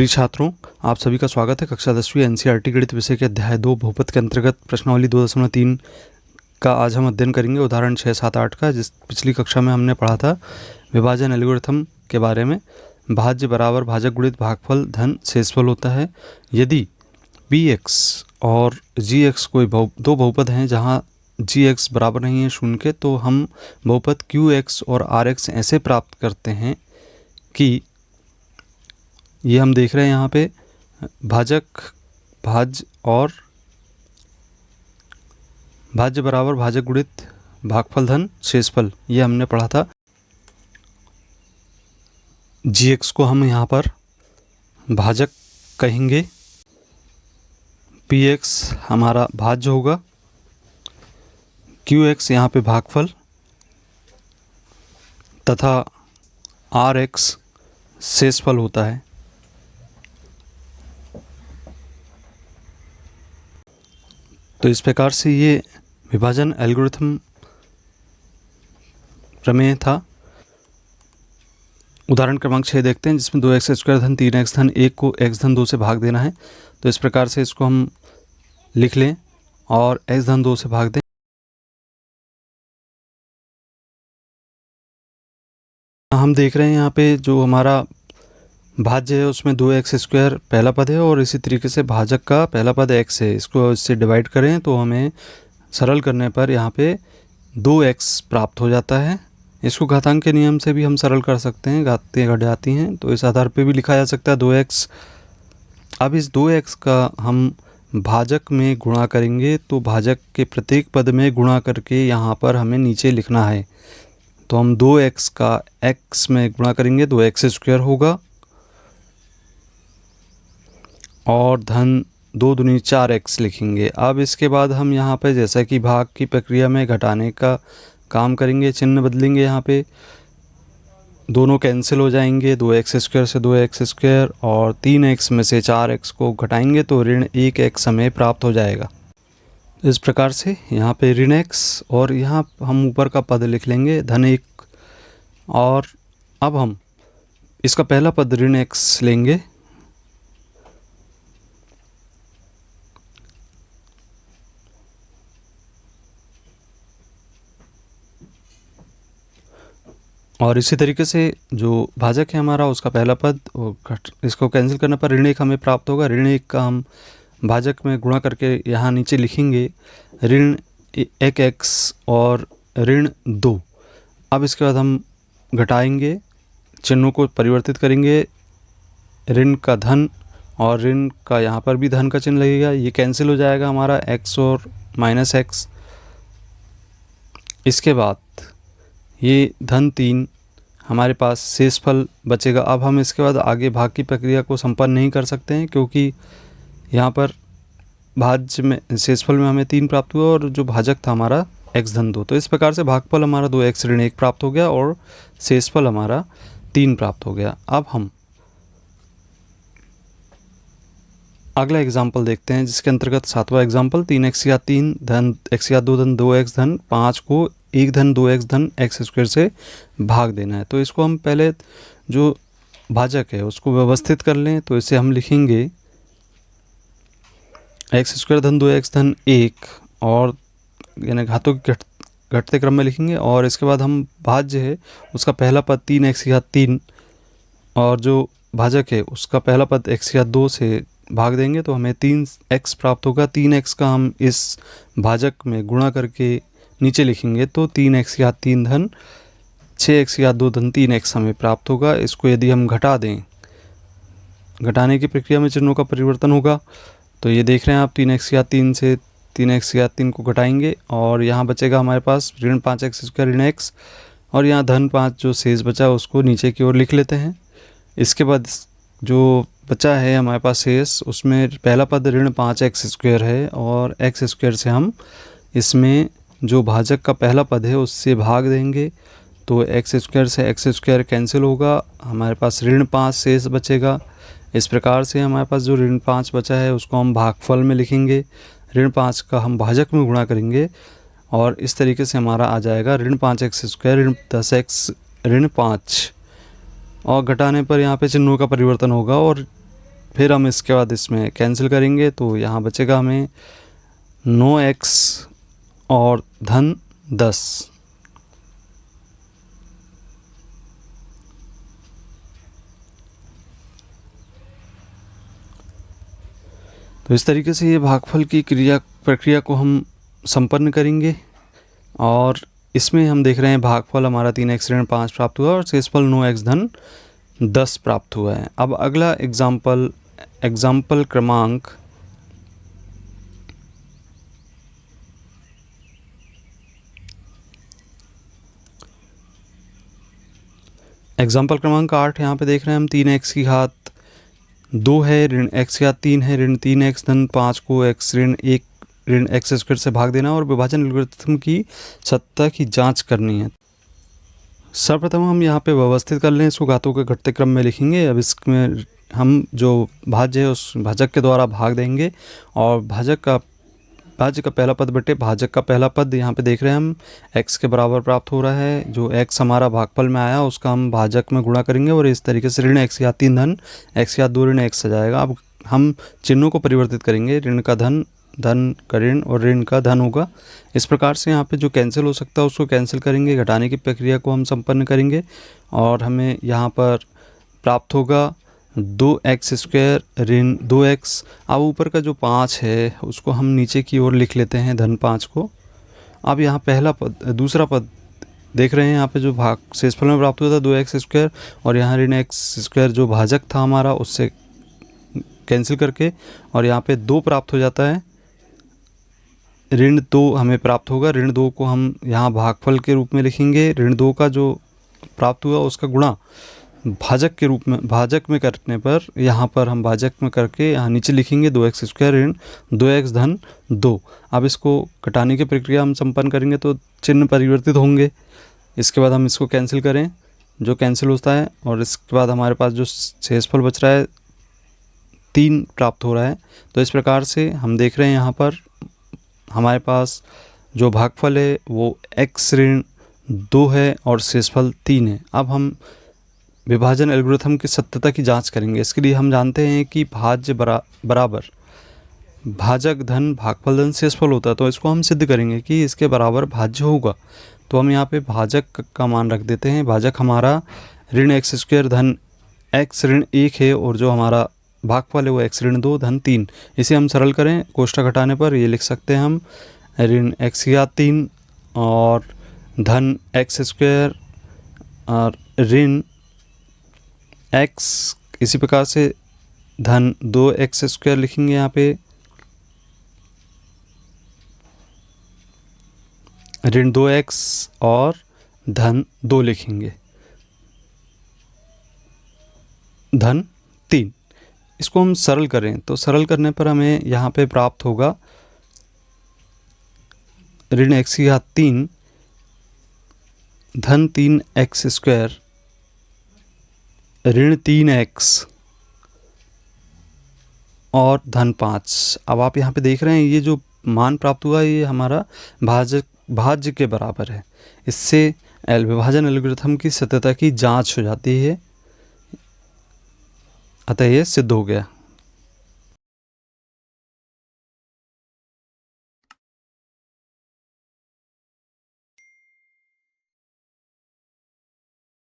प्रिय छात्रों, आप सभी का स्वागत है कक्षा 10वीं एनसीईआरटी गणित विषय के अध्याय 2 बहुपद के अंतर्गत प्रश्नावली 2.3 का आज हम अध्ययन करेंगे। उदाहरण 6, 7, 8 का, जिस पिछली कक्षा में हमने पढ़ा था विभाजन एल्गोरिथम के बारे में। भाज्य बराबर भाजक गुणित भागफल धन शेषफल होता है। यदि बी एक्स और जी एक्स कोई दो बहुपद हैं जहाँ जी एक्स बराबर नहीं है 0 के, तो हम बहुपद क्यू एक्स और आर एक्स ऐसे प्राप्त करते हैं कि ये हम देख रहे हैं यहाँ पे भाजक भाज्य और भाज्य बराबर भाजक गुणित भागफल धन शेषफल, ये हमने पढ़ा था। जी एक्स को हम यहाँ पर भाजक कहेंगे, पी एक्स हमारा भाज्य होगा, क्यू एक्स यहाँ पे भागफल तथा आर एक्स शेषफल होता है। तो इस प्रकार से ये विभाजन एल्गोरिथम प्रमेय था। उदाहरण क्रमांक 6 देखते हैं, जिसमें 2x² धन 3x धन 1 को x धन 2 से भाग देना है। तो इस प्रकार से इसको हम लिख लें और x धन 2 से भाग दें। हम देख रहे हैं यहाँ पे जो हमारा भाज्य है उसमें 2x² पहला पद है और इसी तरीके से भाजक का पहला पद x है। इसको इससे डिवाइड करें तो हमें सरल करने पर यहाँ पे 2x प्राप्त हो जाता है। इसको घातांक के नियम से भी हम सरल कर सकते हैं, घातें घट जाती हैं, तो इस आधार पे भी लिखा जा सकता है 2x। अब इस 2x का हम भाजक में गुणा करेंगे, तो भाजक के प्रत्येक पद में गुणा करके यहाँ पर हमें नीचे लिखना है। तो हम 2x का x में गुणा करेंगे, 2x² होगा और धन 2 दूनी 4x लिखेंगे। अब इसके बाद हम यहाँ पे जैसा कि भाग की प्रक्रिया में घटाने का काम करेंगे, चिन्ह बदलेंगे, यहाँ पे दोनों कैंसिल हो जाएंगे, 2x² से 2x² और 3x में से 4x को घटाएंगे तो ऋण 1x हमें प्राप्त हो जाएगा। इस प्रकार से यहाँ पे ऋण x और यहाँ हम ऊपर का पद लिख लेंगे धन 1, और अब हम इसका पहला पद ऋण x लेंगे और इसी तरीके से जो भाजक है हमारा उसका पहला पद, इसको कैंसिल करने पर ऋण 1 हमें प्राप्त होगा। ऋण 1 का हम भाजक में गुणा करके यहाँ नीचे लिखेंगे ऋण 1x और ऋण 2। अब इसके बाद हम घटाएंगे, चिन्हों को परिवर्तित करेंगे, ऋण का धन और ऋण का यहाँ पर भी धन का चिन्ह लगेगा, ये कैंसिल हो जाएगा हमारा x और -x। इसके बाद ये धन 3 हमारे पास शेषफल बचेगा। अब हम इसके बाद आगे भाग की प्रक्रिया को संपन्न नहीं कर सकते हैं, क्योंकि यहाँ पर भाज्य में शेषफल में हमें 3 प्राप्त हुआ और जो भाजक था हमारा x धन 2। तो इस प्रकार से भागफल हमारा 2x ऋण 1 प्राप्त हो गया और शेषफल हमारा 3 प्राप्त हो गया। अब हम अगला एग्जाम्पल देखते हैं, जिसके अंतर्गत 7वां एग्जाम्पल 3x³ धन x² धन 2x धन 5 को 1 धन 2x धन x² से भाग देना है। तो इसको हम पहले जो भाजक है उसको व्यवस्थित कर लें। तो इसे हम लिखेंगे x² धन 2x धन 1 और यानी घातों के घटते क्रम में लिखेंगे, और इसके बाद हम भाज्य है उसका पहला पद 3x³ और जो भाजक है उसका पहला पद x² से भाग देंगे तो हमें 3x प्राप्त होगा। 3x का हम इस भाजक में गुणा करके नीचे लिखेंगे तो 3x³ धन 6x² धन 3x हमें प्राप्त होगा। इसको यदि हम घटा दें, घटाने की प्रक्रिया में चिन्हों का परिवर्तन होगा। तो ये देख रहे हैं आप 3x³ से 3x³ को घटाएंगे और यहाँ बचेगा हमारे पास ऋण 5x² ऋण x, और यहाँ धन 5 जो शेष बचा उसको नीचे की ओर लिख लेते हैं। इसके बाद जो बचा है हमारे पास शेष, उसमें पहला पद ऋण 5x² है और x² से हम इसमें जो भाजक का पहला पद है उससे भाग देंगे तो x² से x² कैंसिल होगा, हमारे पास ऋण 5 शेष बचेगा। इस प्रकार से हमारे पास जो ऋण 5 बचा है उसको हम भागफल में लिखेंगे, ऋण 5 का हम भाजक में गुणा करेंगे और इस तरीके से हमारा आ जाएगा ऋण 5x² ऋण 10x ऋण 5, और घटाने पर यहाँ पे चिन्हों का परिवर्तन होगा और फिर हम इसके बाद इसमें कैंसिल करेंगे तो यहाँ बचेगा हमें 9x और धन 10। तो इस तरीके से ये भागफल की प्रक्रिया को हम संपन्न करेंगे और इसमें हम देख रहे हैं भागफल हमारा 3x ऋण 5 प्राप्त हुआ और शेषफल 9x धन 10 प्राप्त हुआ है। अब अगला एग्जाम्पल क्रमांक एग्जाम्पल क्रमांक 8 यहाँ पे देख रहे हैं हम 3x की घात 2 है ऋण x की घात 3 है ऋण 3x धन 5 को x ऋण 1 ऋण x स्क्वायर से भाग देना और विभाजन एल्गोरिथम की सत्ता की जांच करनी है। सर्वप्रथम हम यहाँ पे व्यवस्थित कर लें, इसको घातों के घटते क्रम में लिखेंगे। अब इसमें हम जो भाज्य है उस भाजक के द्वारा भाग देंगे और भाज्य का पहला पद बटे भाजक का पहला पद यहाँ पे देख रहे हैं हम x के बराबर प्राप्त हो रहा है। जो x हमारा भागफल में आया उसका हम भाजक में गुणा करेंगे और इस तरीके से ऋण x की घात 3 धन x की घात 2 ऋण x आ जाएगा। अब हम चिन्हों को परिवर्तित करेंगे, ऋण का धन, धन का ऋण और ऋण का धन होगा। इस प्रकार से यहाँ पे जो कैंसिल हो सकता है उसको कैंसिल करेंगे, घटाने की प्रक्रिया को हम संपन्न करेंगे और हमें यहाँ पर प्राप्त होगा 2x स्क्वायर ऋण 2x। अब ऊपर का जो 5 है उसको हम नीचे की ओर लिख लेते हैं, धन 5 को। अब यहाँ दूसरा पद देख रहे हैं, यहाँ पे जो भाग शेषफल में प्राप्त हुआ था 2x स्क्वायर और यहाँ ऋण x स्क्वायर जो भाजक था हमारा उससे कैंसिल करके और यहाँ पे 2 प्राप्त हो जाता है। ऋण 2 हमें प्राप्त होगा, ऋण 2 को हम यहाँ भागफल के रूप में लिखेंगे। ऋण 2 का जो प्राप्त हुआ उसका गुणा भाजक में करने पर यहाँ पर हम भाजक में करके यहाँ नीचे लिखेंगे 2x स्क्वायर ऋण 2x धन 2। अब इसको घटाने की प्रक्रिया हम संपन्न करेंगे तो चिन्ह परिवर्तित होंगे। इसके बाद हम इसको कैंसिल करें, जो कैंसिल होता है और इसके बाद हमारे पास जो शेषफल बच रहा है 3 प्राप्त हो रहा है। तो इस प्रकार से हम देख रहे हैं यहाँ पर हमारे पास जो भागफल है वो x ऋण 2 है और शेषफल 3 है। अब हम विभाजन एल्गोरिथम की सत्यता की जांच करेंगे। इसके लिए हम जानते हैं कि भाज्य बराबर भाजक धन भागफल धन शेषफल होता है, तो इसको हम सिद्ध करेंगे कि इसके बराबर भाज्य होगा। तो हम यहाँ पे भाजक का मान रख देते हैं। भाजक हमारा ऋण x स्क्वायर धन x ऋण 1 है और जो हमारा भागफल है वो x ऋण 2 धन 3। इसे हम सरल करें, कोष्ठक घटाने पर ये लिख सकते हैं हम ऋण x की घात 3 और धन x स्क्वायर और ऋण x, इसी प्रकार से धन 2x स्क्वायर लिखेंगे। यहाँ पे ऋण 2x और धन 2 लिखेंगे, धन 3। इसको हम सरल करें तो सरल करने पर हमें यहाँ पे प्राप्त होगा ऋण x की घात 3 धन 3x स्क्वायर ऋण 3x और धन 5। अब आप यहाँ पे देख रहे हैं ये जो मान प्राप्त हुआ ये हमारा भाज्य के बराबर है। इससे विभाजन एल्गोरिथम की सत्यता की जांच हो जाती है, अतः ये सिद्ध हो गया।